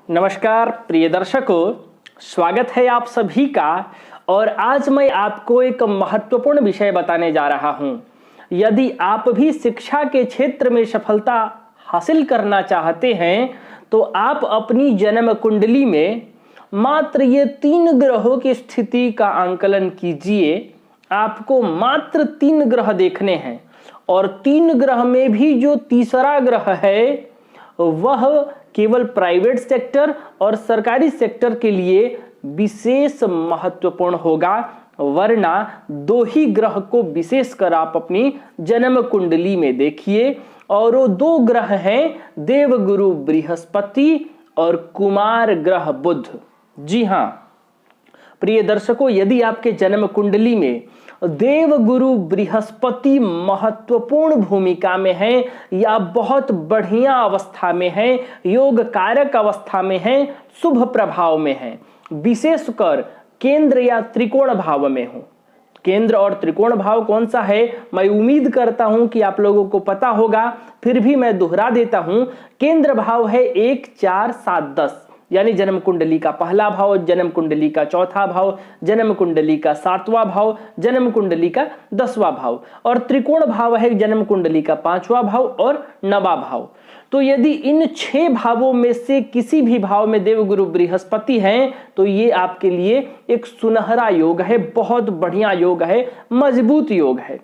नमस्कार प्रिय दर्शकों, स्वागत है आप सभी का। और आज मैं आपको एक महत्वपूर्ण विषय बताने जा रहा हूं। यदि आप भी शिक्षा के क्षेत्र में सफलता हासिल करना चाहते हैं तो आप अपनी जन्म कुंडली में मात्र ये 3 ग्रहों की स्थिति का आंकलन कीजिए। आपको मात्र 3 ग्रह देखने हैं और 3 ग्रह में भी जो तीसरा ग्रह है वह केवल प्राइवेट सेक्टर और सरकारी सेक्टर के लिए विशेष महत्वपूर्ण होगा, वरना 2 ही ग्रह को विशेषकर आप अपनी जन्म कुंडली में देखिए। और वो 2 ग्रह हैं देवगुरु बृहस्पति और कुमार ग्रह बुध। जी हां प्रिय दर्शकों, यदि आपके जन्म कुंडली में देवगुरु बृहस्पति महत्वपूर्ण भूमिका में है या बहुत बढ़िया अवस्था में है, योग कारक अवस्था में है, शुभ प्रभाव में है, विशेषकर केंद्र या त्रिकोण भाव में हो। केंद्र और त्रिकोण भाव कौन सा है, मैं उम्मीद करता हूं कि आप लोगों को पता होगा, फिर भी मैं दोहरा देता हूं। केंद्र भाव है 1, 4, 7, 10, यानी जन्म कुंडली का पहला भाव, जन्म कुंडली का चौथा भाव, जन्म कुंडली का 7वां भाव, जन्म कुंडली का 10वां भाव। और त्रिकोण भाव है जन्म कुंडली का 5वां भाव और 9वां भाव। तो यदि इन 6 भावों में से किसी भी भाव में देवगुरु बृहस्पति हैं तो ये आपके लिए एक सुनहरा योग है, बहुत बढ़िया योग है, मजबूत योग है।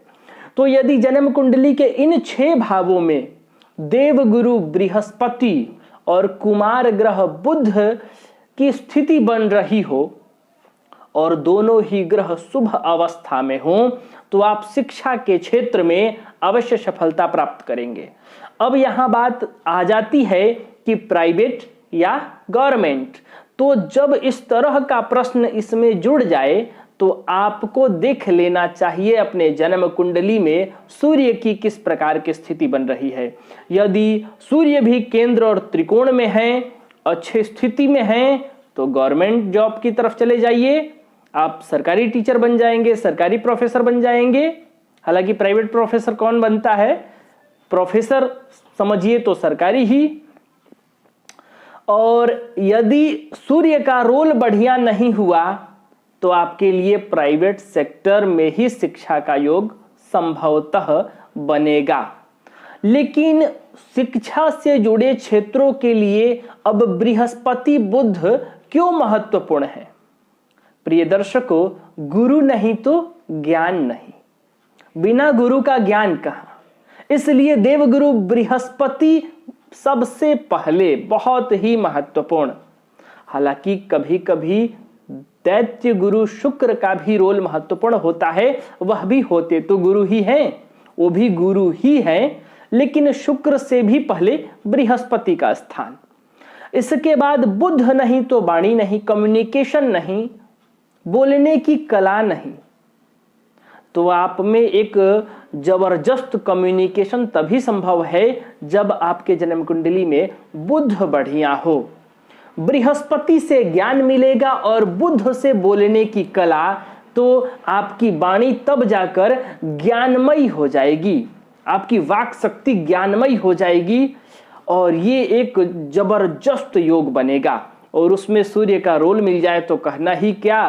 तो यदि जन्म कुंडली के इन 6 भावों में देवगुरु बृहस्पति और कुमार ग्रह बुध की स्थिति बन रही हो और दोनों ही ग्रह शुभ अवस्था में हो तो आप शिक्षा के क्षेत्र में अवश्य सफलता प्राप्त करेंगे। अब यहां बात आ जाती है कि प्राइवेट या गवर्नमेंट। तो जब इस तरह का प्रश्न इसमें जुड़ जाए तो आपको देख लेना चाहिए अपने जन्म कुंडली में सूर्य की किस प्रकार की स्थिति बन रही है। यदि सूर्य भी केंद्र और त्रिकोण में है, अच्छे स्थिति में है, तो गवर्नमेंट जॉब की तरफ चले जाइए। आप सरकारी टीचर बन जाएंगे, सरकारी प्रोफेसर बन जाएंगे। हालांकि प्राइवेट प्रोफेसर कौन बनता है, प्रोफेसर समझिए तो सरकारी ही। और यदि सूर्य का रोल बढ़िया नहीं हुआ तो आपके लिए प्राइवेट सेक्टर में ही शिक्षा का योग संभवतः बनेगा। लेकिन शिक्षा से जुड़े क्षेत्रों के लिए अब बृहस्पति बुध क्यों महत्वपूर्ण है? प्रिय दर्शकों, गुरु नहीं तो ज्ञान नहीं, बिना गुरु का ज्ञान कहां। इसलिए देवगुरु बृहस्पति सबसे पहले बहुत ही महत्वपूर्ण। हालांकि कभी कभी दैत्य गुरु शुक्र का भी रोल महत्वपूर्ण होता है, वह भी होते तो गुरु ही हैं, वो भी गुरु ही हैं, लेकिन शुक्र से भी पहले बृहस्पति का स्थान। इसके बाद बुध नहीं तो वाणी नहीं, कम्युनिकेशन नहीं, बोलने की कला नहीं। तो आप में एक जबरदस्त कम्युनिकेशन तभी संभव है जब आपके जन्म कुंडली में बुध बढ़िया हो। बृहस्पति से ज्ञान मिलेगा और बुध से बोलने की कला, तो आपकी वाणी तब जाकर ज्ञानमयी हो जाएगी, आपकी वाक शक्ति ज्ञानमयी हो जाएगी और ये एक जबरदस्त योग बनेगा। और उसमें सूर्य का रोल मिल जाए तो कहना ही क्या,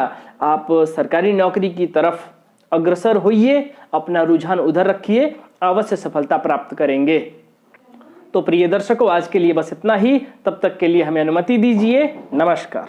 आप सरकारी नौकरी की तरफ अग्रसर होइए, अपना रुझान उधर रखिए, अवश्य सफलता प्राप्त करेंगे। तो प्रिय दर्शकों, आज के लिए बस इतना ही। तब तक के लिए हमें अनुमति दीजिए। नमस्कार।